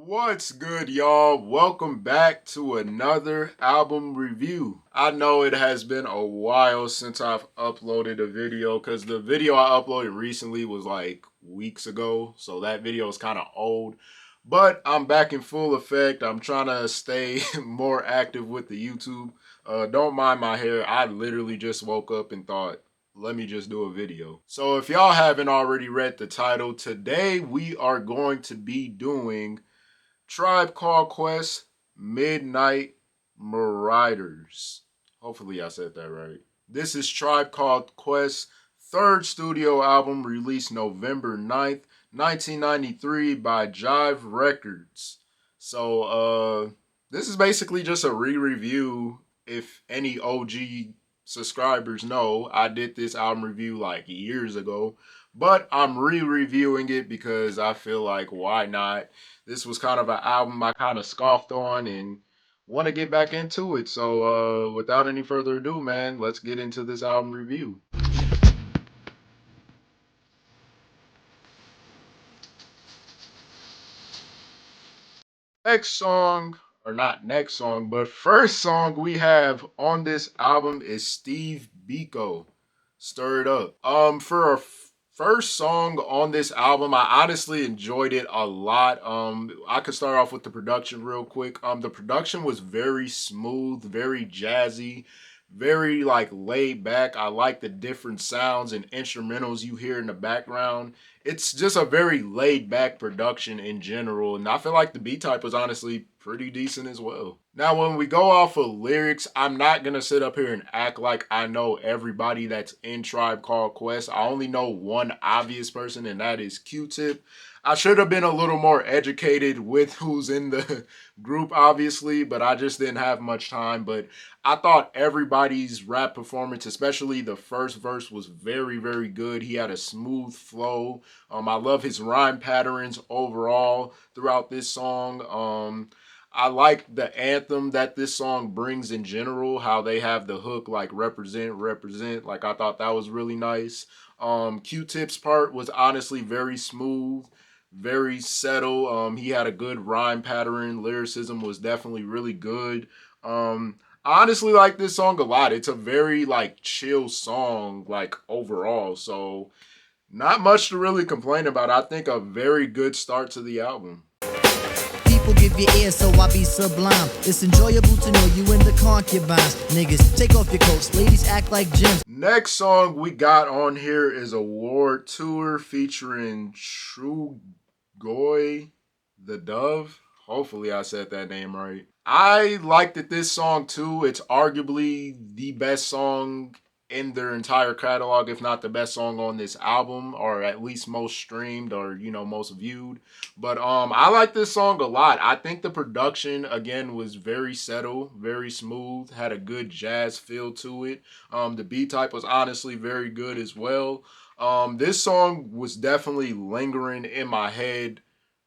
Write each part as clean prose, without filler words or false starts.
What's good, y'all? Welcome back to another album review. I know it has been a while since I've uploaded a video because the video I uploaded recently was like weeks ago, so that video is kind of old. But I'm back in full effect. I'm trying to stay more active with the YouTube. Don't mind my hair. I literally just woke up and thought, let me just do a video. So if y'all haven't already read the title, today we are going to be doing Tribe Called Quest Midnight Marauders. Hopefully I said that right. This is Tribe Called Quest's third studio album released November 9th, 1993 by Jive Records. So this is basically just a re-review. If any OG subscribers know, I did this album review like years ago, but I'm re-reviewing it because I feel like why not? This was kind of an album I kind of scoffed on and want to get back into it. So without any further ado, man, let's get into this album review. Next song, or not next song, but first song we have on this album is Steve Biko, Stirred Up. For a first song on this album, I honestly enjoyed it a lot. I could start off with the production real quick. The production was very smooth, very jazzy, very like laid back. I like the different sounds and instrumentals you hear in the background. It's just a very laid back production in general, and I feel like the B type was honestly pretty decent as well. Now, when we go off of lyrics, I'm not gonna sit up here and act like I know everybody that's in Tribe Called Quest. I only know one obvious person, and that is Q-Tip. I should have been a little more educated with who's in the group, obviously, but I just didn't have much time. But I thought everybody's rap performance, especially the first verse, was very, very good. He had a smooth flow. I love his rhyme patterns overall throughout this song. I like the anthem that this song brings in general, how they have the hook like represent, represent. Like I thought that was really nice. Q-Tip's part was honestly very smooth, very settled. He had a good rhyme pattern. Lyricism was definitely really good. I honestly like this song a lot. It's a very like chill song, like overall. So not much to really complain about. I think a very good start to the album. People give you ear, so I be sublime. It's enjoyable to know you in the concubines. Niggas, take off your coats. Ladies act like gems. Next song we got on here is a War Tour featuring True Goy the Dove. Hopefully I said that name right. I liked it this song too. It's arguably the best song in their entire catalog, if not the best song on this album, or at least most streamed or most viewed. But I like this song a lot. I think the production again was very settled, very smooth, had a good jazz feel to it. The beat type was honestly very good as well. This song was definitely lingering in my head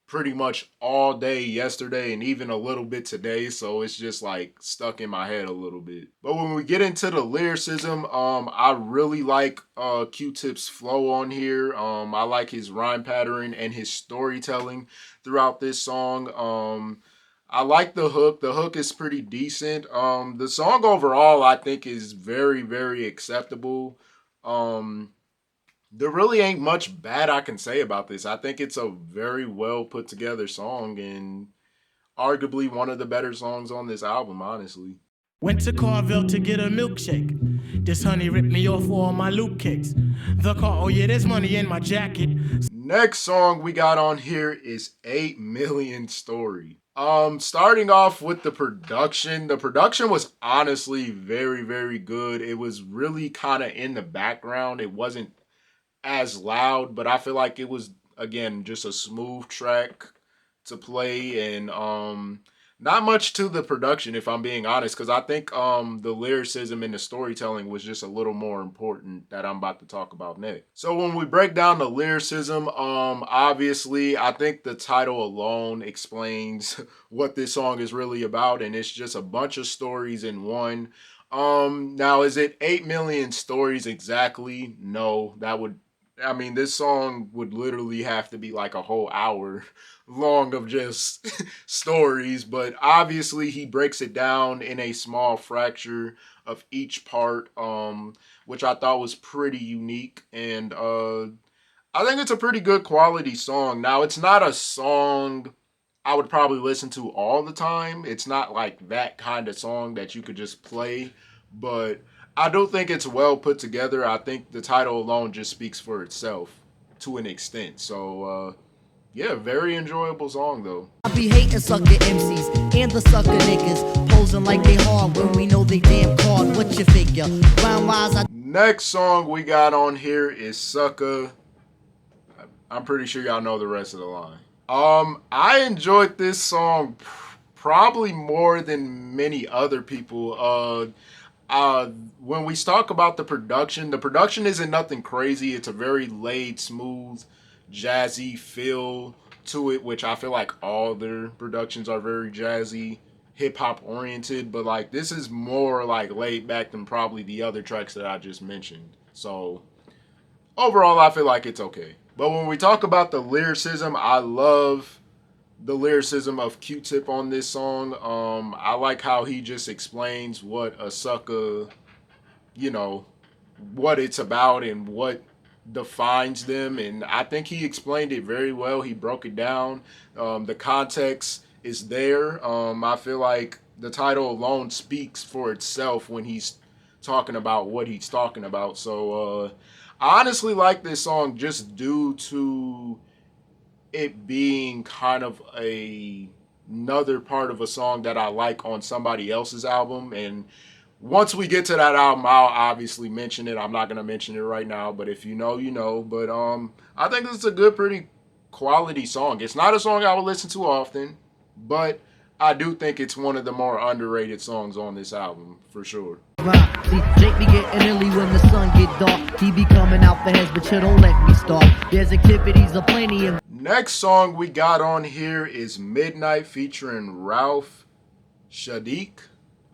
pretty much all day yesterday and even a little bit today, so it's just like stuck in my head a little bit. But when we get into the lyricism, I really like Q-Tip's flow on here. I like his rhyme pattern and his storytelling throughout this song. I like the hook. The hook is pretty decent. The song overall I think is very, very acceptable. There really ain't much bad I can say about this. I think it's a very well put together song and arguably one of the better songs on this album, honestly. Went to Carville to get a milkshake. This honey ripped me off all my loot cakes. The car, oh yeah, there's money in my jacket. Next song we got on here is 8 Million Story. Starting off with the production. The production was honestly very, very good. It was really kind of in the background. It wasn't as loud, but I feel like it was again just a smooth track to play and not much to the production if I'm being honest, because I think the lyricism and the storytelling was just a little more important that I'm about to talk about next. So when we break down the lyricism, obviously I think the title alone explains what this song is really about, and it's just a bunch of stories in one. Now is it 8 million stories exactly? No, that would I mean, this song would literally have to be like a whole hour long of just stories, but obviously he breaks it down in a small fracture of each part, which I thought was pretty unique. And I think it's a pretty good quality song. Now, it's not a song I would probably listen to all the time. It's not like that kind of song that you could just play, but I do think it's well put together. I think the title alone just speaks for itself to an extent. So, yeah, very enjoyable song though. I be hating sucker MCs and the sucker niggas, posing like they hard when we know they damn card. What you figure? Round wise, I Next song we got on here is Sucker. I'm pretty sure y'all know the rest of the line. I enjoyed this song probably more than many other people. When we talk about the production isn't nothing crazy. It's a very laid, smooth, jazzy feel to it, which I feel like all their productions are very jazzy, hip hop oriented. But like this is more like laid back than probably the other tracks that I just mentioned. So overall, I feel like it's okay. But when we talk about the lyricism, I love the lyricism of Q-Tip on this song. I like how he just explains what a sucker, you know, what it's about and what defines them. And I think he explained it very well. He broke it down. The context is there. I feel like the title alone speaks for itself when he's talking about what he's talking about. So I honestly like this song just due to it being kind of another part of a song that I like on somebody else's album. And once we get to that album, I'll obviously mention it. I'm not gonna mention it right now, but if you know, you know. But I think this is a good, pretty quality song. It's not a song I would listen to often, but I do think it's one of the more underrated songs on this album for sure. rhyme. See, Jake be getting early when the sun get dark. He be coming out for heads, but you don't let me start. There's activities aplenty and Next song we got on here is Midnight featuring Ralph Shadik.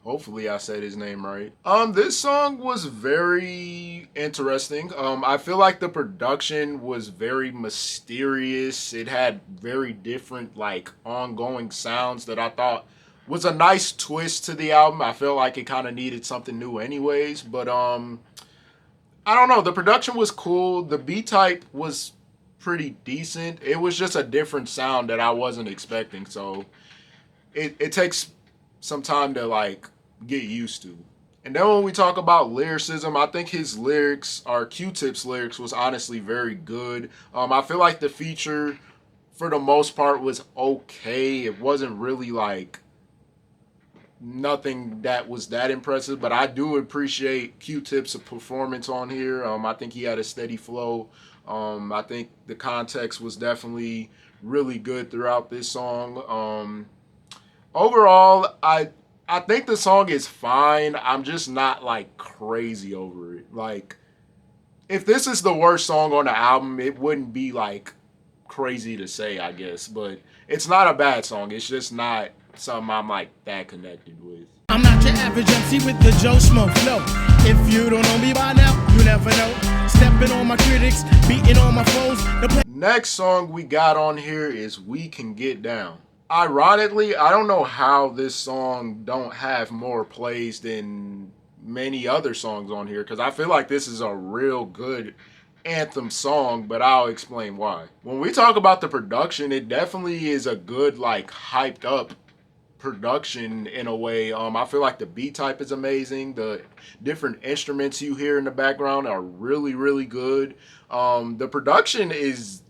Hopefully I said his name right. This song was very interesting. I feel like the production was very mysterious. It had very different like ongoing sounds that I thought was a nice twist to the album. I feel like it kind of needed something new anyways, but I don't know. The production was cool. The beat type was pretty decent. It was just a different sound that I wasn't expecting. So it takes some time to like get used to. And then when we talk about lyricism, I think his lyrics, or Q-Tip's lyrics, was honestly very good. I feel like the feature, for the most part, was okay. It wasn't really like nothing that was that impressive, but I do appreciate Q-Tip's performance on here. I think he had a steady flow. I think the context was definitely really good throughout this song. Overall, I think the song is fine. I'm just not like crazy over it. Like, if this is the worst song on the album, it wouldn't be like crazy to say, I guess. But it's not a bad song. It's just not something I'm like that connected with. I'm not your average MC with the Joe Smoke flow. If you don't know me by now, you never know. Stepping on my critics, beating on my foes. Next song we got on here is We Can Get Down. Ironically, I don't know how this song don't have more plays than many other songs on here, because I feel like this is a real good anthem song, but I'll explain why. When we talk about the production, it definitely is a good, like, hyped up production in a way. I feel like the beat type is amazing. The different instruments you hear in the background are really, really good. The production is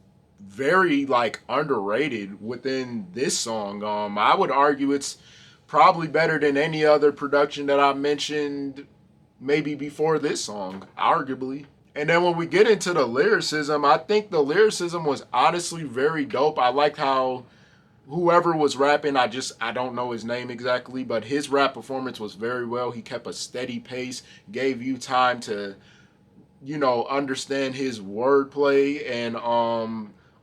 very like underrated within this song. I would argue it's probably better than any other production that I mentioned maybe before this song, arguably. And then when we get into the lyricism, I think the lyricism was honestly very dope. I liked how whoever was rapping, I don't know his name exactly, but his rap performance was very well. He kept a steady pace, gave you time to, understand his wordplay. And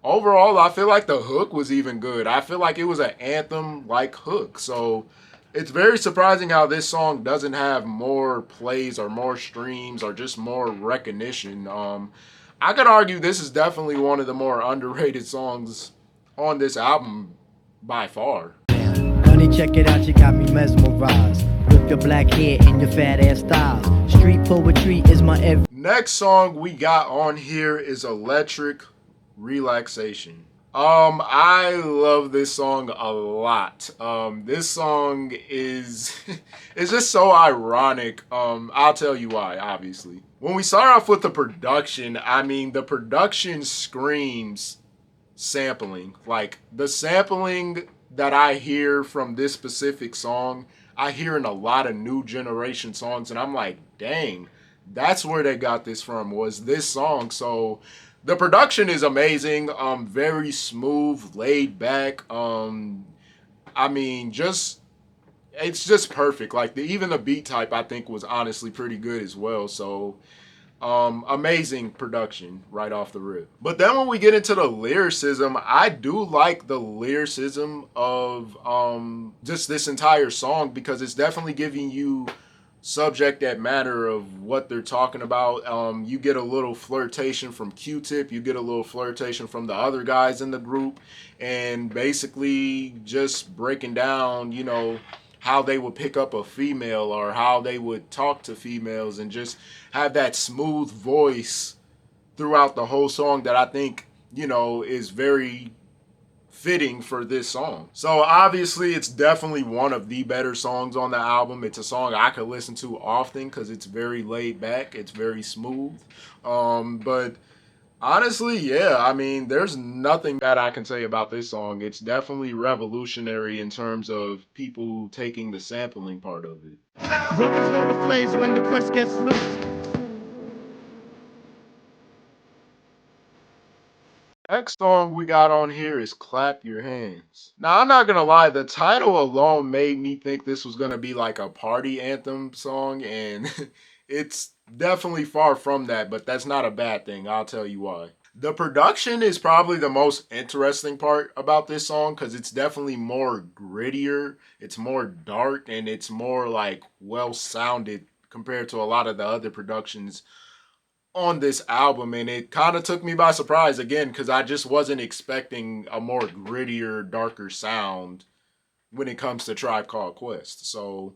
overall, I feel like the hook was even good. I feel like it was an anthem like hook. So it's very surprising how this song doesn't have more plays or more streams or just more recognition. I could argue this is definitely one of the more underrated songs on this album by far. Honey, check it out, you got me mesmerized. With your black hair and your fat ass thighs. Street poetry is my every. Next song we got on here is Electric Relaxation. I love this song a lot. This song is it's just so ironic. I'll tell you why, obviously. When we start off with the production, I mean the production screams sampling. Like the sampling that I hear from this specific song, I hear in a lot of new generation songs, and I'm like, dang, that's where they got this from, was this song. So the production is amazing, very smooth, laid back. I mean, just it's just perfect. Like even the beat type, I think was honestly pretty good as well. So amazing production right off the rip. But then when we get into the lyricism, I do like the lyricism of just this entire song, because it's definitely giving you subject that matter of what they're talking about. You get a little flirtation from Q-Tip, you get a little flirtation from the other guys in the group, and basically just breaking down, you know, how they would pick up a female or how they would talk to females, and just have that smooth voice throughout the whole song that I think, you know, is very fitting for this song. So obviously it's definitely one of the better songs on the album. It's a song I could listen to often because it's very laid back, it's very smooth. But honestly, yeah, I mean, there's nothing that I can say about this song. It's definitely revolutionary in terms of people taking the sampling part of it. Brothers know the flames when the quest gets loose. Next song we got on here is Clap Your Hands. Now, I'm not gonna lie, the title alone made me think this was gonna be like a party anthem song, and it's definitely far from that, but that's not a bad thing. I'll tell you why. The production is probably the most interesting part about this song, because it's definitely more grittier, it's more dark, and it's more like well sounded compared to a lot of the other productions on this album. And it kind of took me by surprise again, because I just wasn't expecting a more grittier, darker sound when it comes to Tribe Called Quest. So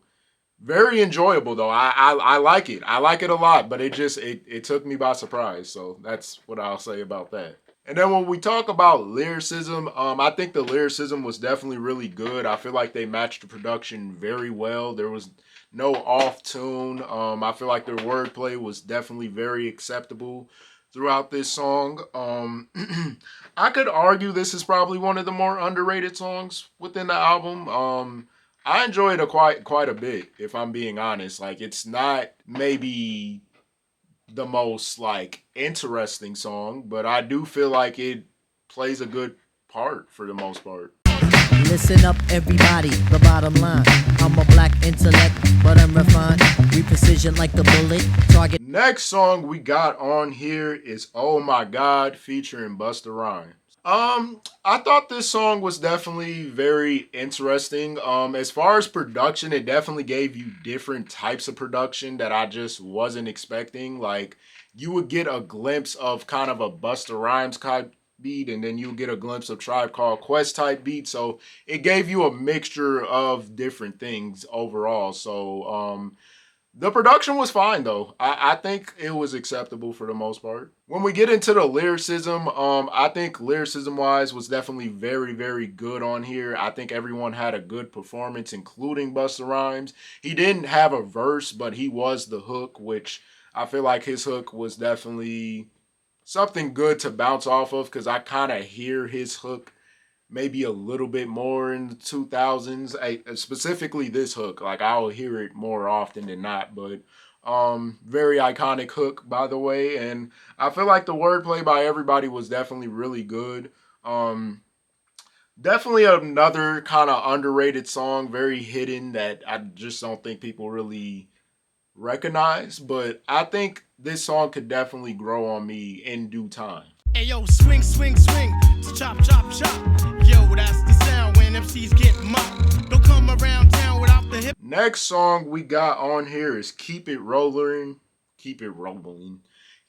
very enjoyable though. I like it. I like it a lot, but it took me by surprise. So that's what I'll say about that. And then when we talk about lyricism, I think the lyricism was definitely really good. I feel like they matched the production very well. There was no off tune. I feel like their wordplay was definitely very acceptable throughout this song. I could argue this is probably one of the more underrated songs within the album. I enjoyed it quite a bit, if I'm being honest. Like, it's not maybe the most like interesting song, but I do feel like it plays a good part for the most part. Listen up, everybody. The bottom line. I'm a black intellect, but I'm refined. We precision like the bullet. Target. Next song we got on here is Oh My God featuring Busta Rhymes. I thought this song was definitely very interesting. As far as production, it definitely gave you different types of production that I just wasn't expecting. Like, you would get a glimpse of kind of a Busta Rhymes type beat, and then you would get a glimpse of Tribe Called Quest type beat. So it gave you a mixture of different things overall. So, the production was fine though. I think it was acceptable for the most part. When we get into the lyricism, I think lyricism wise was definitely very, very good on here. I think everyone had a good performance, including Busta Rhymes. He didn't have a verse, but he was the hook, which I feel like his hook was definitely something good to bounce off of, because I kind of hear his hook maybe a little bit more in the 2000s. Specifically this hook, like I'll hear it more often than not, but very iconic hook, by the way. And I feel like the wordplay by everybody was definitely really good. Definitely another kind of underrated song, very hidden, that I just don't think people really recognize, but I think this song could definitely grow on me in due time. Hey yo, swing, swing, swing, chop, chop, chop. Yo, that's the sound when MCs get mocked. Don't come around town without the hip. Next song we got on here is Keep It Rollin',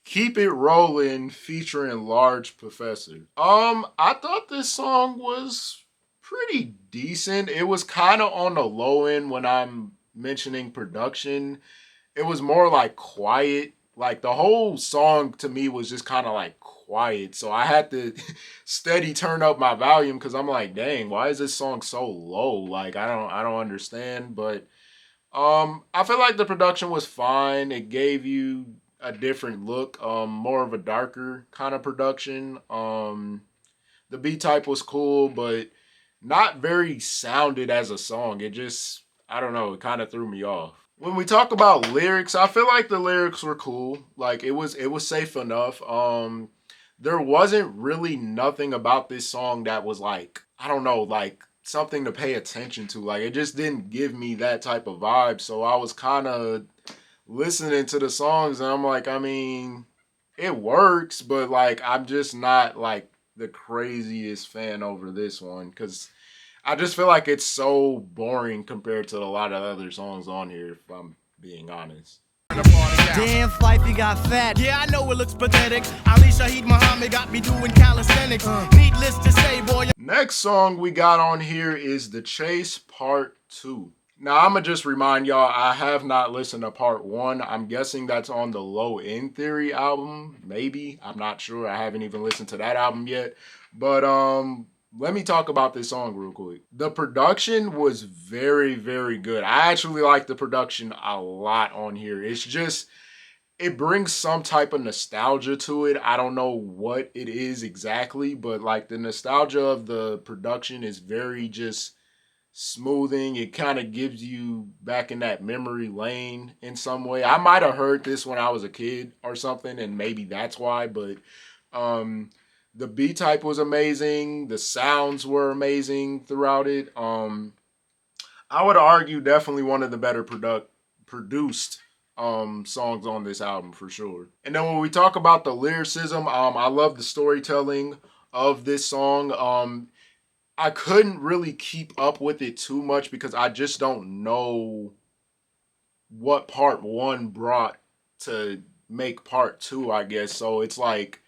Keep It Rolling featuring Large Professor. I thought this song was pretty decent. It was kind of on the low end when I'm mentioning production. It was more like quiet. Like the whole song to me was just kind of like quiet. So I had to steady turn up my volume because I'm like, dang, why is this song so low? Like I don't understand. But I feel like the production was fine. It gave you a different look, more of a darker kind of production. The beat type was cool, but not very sounded as a song. It just, I don't know, it kind of threw me off. When we talk about lyrics, I feel like the lyrics were cool. Like it was safe enough. There wasn't really nothing about this song that was like, I don't know, like something to pay attention to. Like it just didn't give me that type of vibe. So I was kind of listening to the songs and I'm like, I mean, it works, but like I'm just not like the craziest fan over this one because I just feel like it's so boring compared to a lot of other songs on here, if I'm being honest. Damn, Fife, you got fat. Yeah, I know it looks pathetic. Ali Shaheed Muhammad got me doing calisthenics. Needless to say, boy. Next song we got on here is The Chase Part 2. Now, I'm going to just remind y'all, I have not listened to Part 1. I'm guessing that's on the Low End Theory album. Maybe. I'm not sure. I haven't even listened to that album yet. But let me talk about this song real quick. The production was very, very good. I actually like the production a lot on here. It's just, it brings some type of nostalgia to it. I don't know what it is exactly, but like the nostalgia of the production is very just smoothing. It kind of gives you back in that memory lane in some way. I might have heard this when I was a kid or something, and maybe that's why, but um the beat type was amazing. The sounds were amazing throughout it. I would argue definitely one of the better produced songs on this album for sure. And then when we talk about the lyricism, I love the storytelling of this song. I couldn't really keep up with it too much because I just don't know what part one brought to make part two, I guess. So it's like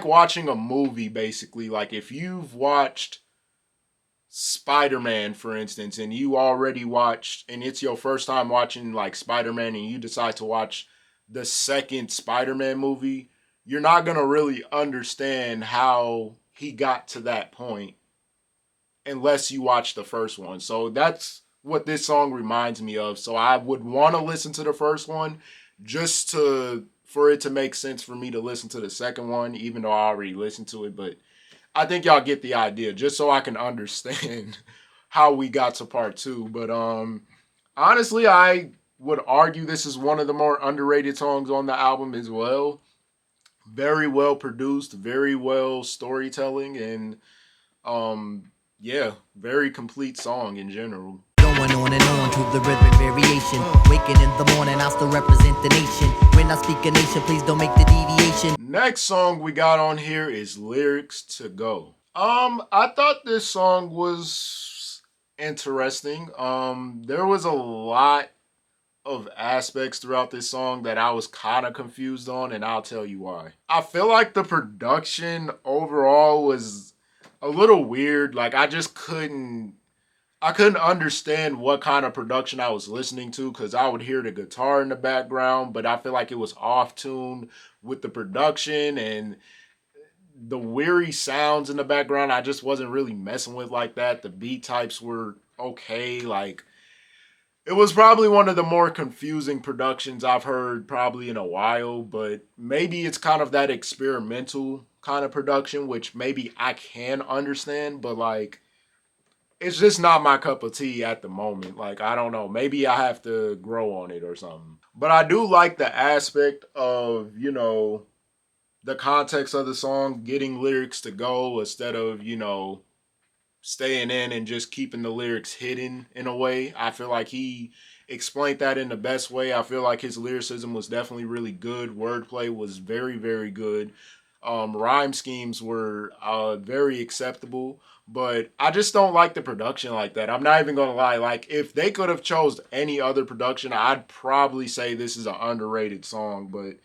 watching a movie basically. Like if you've watched Spider-Man, for instance, and you already watched, and it's your first time watching like Spider-Man, and you decide to watch the second Spider-Man movie, you're not gonna really understand how he got to that point unless you watch the first one. So that's what this song reminds me of. So I would want to listen to the first one just to for it to make sense for me to listen to the second one, even though I already listened to it. But I think y'all get the idea, just so I can understand how we got to part two. But honestly, I would argue this is one of the more underrated songs on the album as well. Very well produced, very well storytelling, and yeah, very complete song in general. Going on and on to the rhythmic variation. Waking in the morning, I still represent the nation. When I speak a nation, please don't make the deviation. Next song we got on here is Lyrics to Go. I thought this song was interesting. There was a lot of aspects throughout this song that I was kind of confused on, and I'll tell you why. I feel like the production overall was a little weird. Like I couldn't understand what kind of production I was listening to because I would hear the guitar in the background, but I feel like it was off tune with the production and the weary sounds in the background. I just wasn't really messing with like that. The beat types were okay. Like it was probably one of the more confusing productions I've heard probably in a while, but maybe it's kind of that experimental kind of production, which maybe I can understand, but like it's just not my cup of tea at the moment. Like, I don't know. Maybe I have to grow on it or something. But I do like the aspect of, the context of the song, getting lyrics to go instead of, staying in and just keeping the lyrics hidden in a way. I feel like he explained that in the best way. I feel like his lyricism was definitely really good. Wordplay was very, very good. Rhyme schemes were very acceptable, but I just don't like the production like that. I'm not even gonna lie. Like if they could have chose any other production, I'd probably say this is an underrated song. But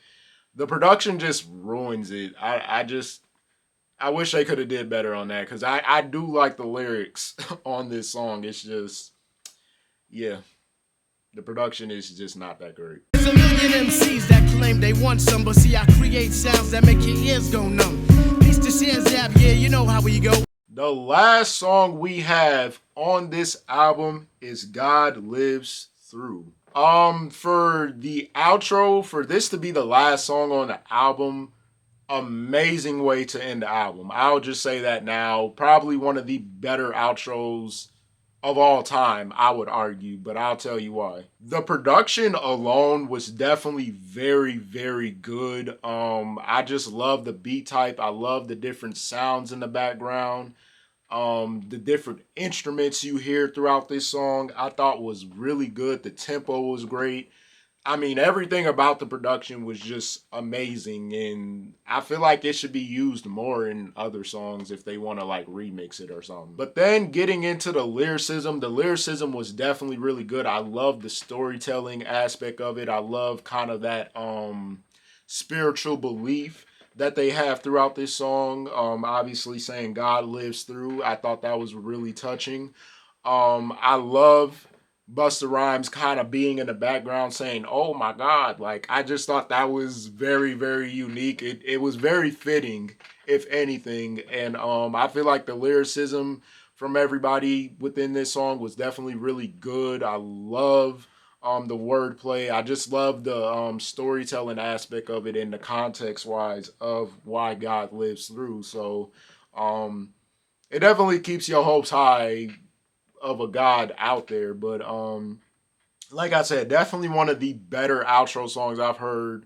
The production just ruins it. I wish they could have did better on that because I do like the lyrics on this song. It's just, yeah, the production is just not that great. There's a million MCs that claim they want some, but see, I create sounds that make your ears go numb. Piece to share zap, yeah, you know how we go. The last song we have on this album is God Lives Through. For the outro, for this to be the last song on the album, amazing way to end the album. I'll just say that now. Probably one of the better outros of all time, I would argue, but I'll tell you why. The production alone was definitely very, very good. I just love the beat type. I love the different sounds in the background. The different instruments you hear throughout this song, I thought was really good. The tempo was great. I mean, everything about the production was just amazing, and I feel like it should be used more in other songs if they want to like remix it or something. But then getting into the lyricism was definitely really good. I love the storytelling aspect of it. I love kind of that spiritual belief that they have throughout this song. Obviously saying God lives through. I thought that was really touching. I love Busta Rhymes kind of being in the background saying, "Oh my God." Like, I just thought that was very, very unique. It was very fitting, if anything. And I feel like the lyricism from everybody within this song was definitely really good. I love the wordplay. I just love the storytelling aspect of it and the context wise of why God lives through. So it definitely keeps your hopes high of a God out there. But like I said, definitely one of the better outro songs I've heard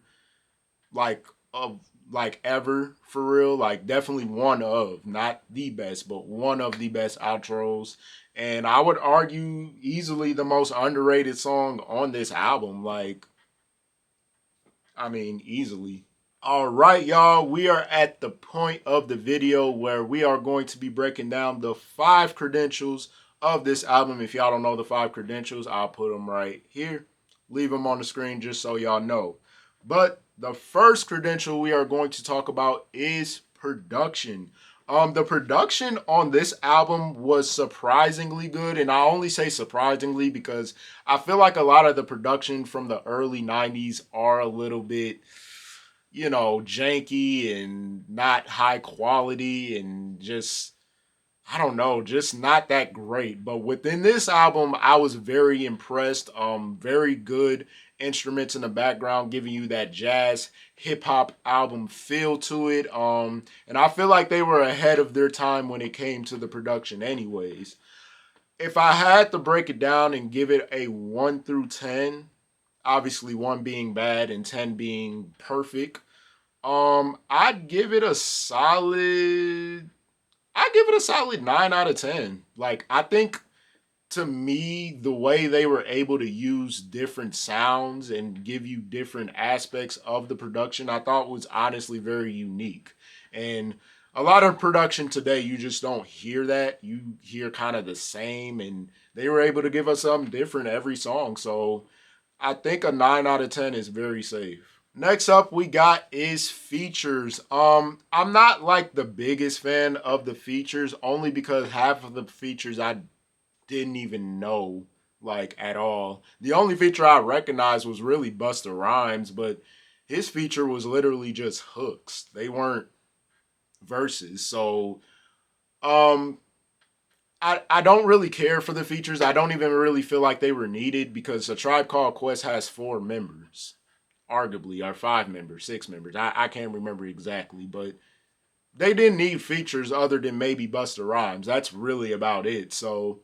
like of like ever, for real. Like, definitely one of, not the best, but one of the best outros. And I would argue easily the most underrated song on this album. Like, I mean, easily. All right, y'all, we are at the point of the video where we are going to be breaking down the 5 credentials of this album. If y'all don't know the 5 credentials, I'll put them right here. Leave them on the screen just so y'all know. But the first credential we are going to talk about is production. The production on this album was surprisingly good, and I only say surprisingly because I feel like a lot of the production from the early 90s are a little bit, you know, janky and not high quality and just, I don't know, just not that great. But within this album, I was very impressed. Very good instruments in the background, giving you that jazz hip hop album feel to it. And I feel like they were ahead of their time when it came to the production, anyways. If I had to break it down and give it a 1 through 10, obviously 1 being bad and 10 being perfect, I'd give it a solid I give it a solid 9 out of 10. Like, I think to me, the way they were able to use different sounds and give you different aspects of the production, I thought was honestly very unique. And a lot of production today, you just don't hear that. You hear kind of the same, and they were able to give us something different every song. So I think a 9 out of 10 is very safe. Next up we got is features. I'm not like the biggest fan of the features only because half of the features I didn't even know like at all. The only feature I recognized was really Busta Rhymes, but his feature was literally just hooks. They weren't verses. So I don't really care for the features. I don't even really feel like they were needed because A Tribe Called Quest has 4 members. Arguably, or 5 members, 6 members. I can't remember exactly, but they didn't need features other than maybe Busta Rhymes. That's really about it. So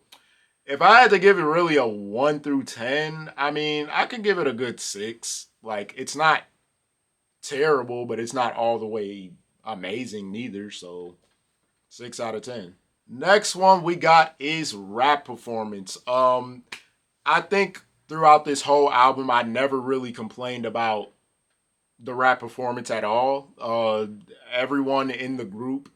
if I had to give it really a 1 through 10, I mean, I could give it a good 6. Like, it's not terrible, but it's not all the way amazing neither. So 6 out of 10. Next one we got is rap performance. I think throughout this whole album, I never really complained about the rap performance at all. Everyone in the group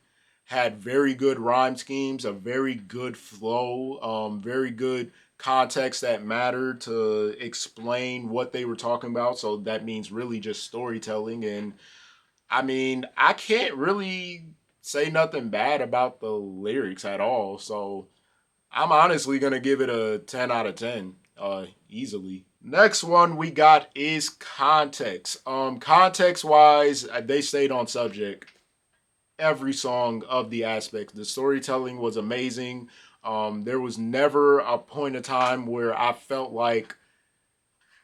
had very good rhyme schemes, a very good flow, very good context that mattered to explain what they were talking about. So that means really just storytelling. And I mean, I can't really say nothing bad about the lyrics at all. So I'm honestly going to give it a 10 out of 10 easily. Next one we got is context. Context wise, they stayed on subject every song of the aspects. The storytelling was amazing. There was never a point of time where I felt like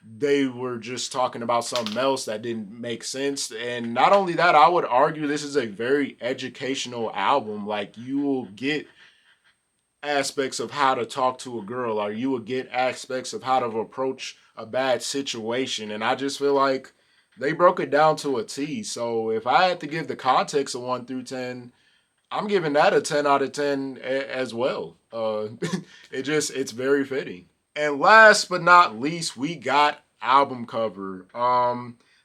they were just talking about something else that didn't make sense. And not only that, I would argue this is a very educational album. Like, you will get aspects of how to talk to a girl, or you will get aspects of how to approach a bad situation. And I just feel like they broke it down to a T. So if I had to give the context a 1 through 10, I'm giving that a 10 out of 10 as well. It's very fitting. And last but not least, we got album cover.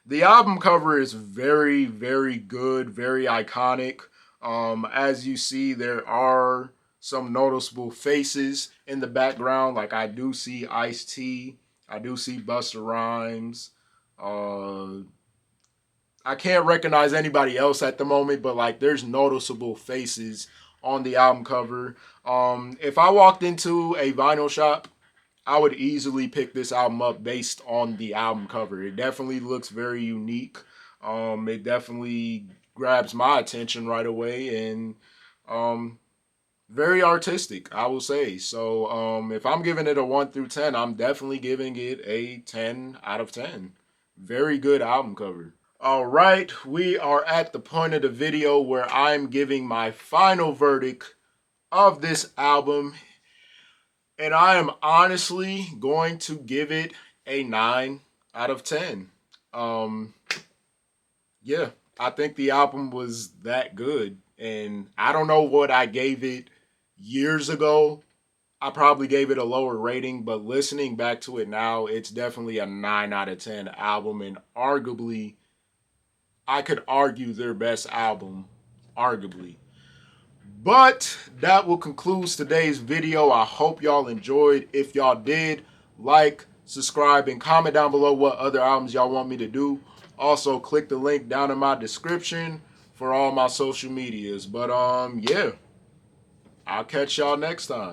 The album cover is very, very good, very iconic. As you see, there are some noticeable faces in the background. Like, I do see Ice-T, I do see Busta Rhymes. I can't recognize anybody else at the moment, but like, there's noticeable faces on the album cover. If I walked into a vinyl shop, I would easily pick this album up based on the album cover. It definitely looks very unique. It definitely grabs my attention right away, and very artistic, I will say. So if I'm giving it a 1 through 10, I'm definitely giving it a 10 out of 10. Very good album cover. All right, we are at the point of the video where I'm giving my final verdict of this album. And I am honestly going to give it a 9 out of 10. Um, yeah, I think the album was that good. And I don't know what I gave it years ago. I probably gave it a lower rating, but listening back to it now, it's definitely a 9 out of 10 album, and arguably, I could argue their best album, arguably. But that will conclude today's video. I hope y'all enjoyed. If y'all did, like, subscribe, and comment down below what other albums y'all want me to do. Also, click the link down in my description for all my social medias. But yeah, I'll catch y'all next time.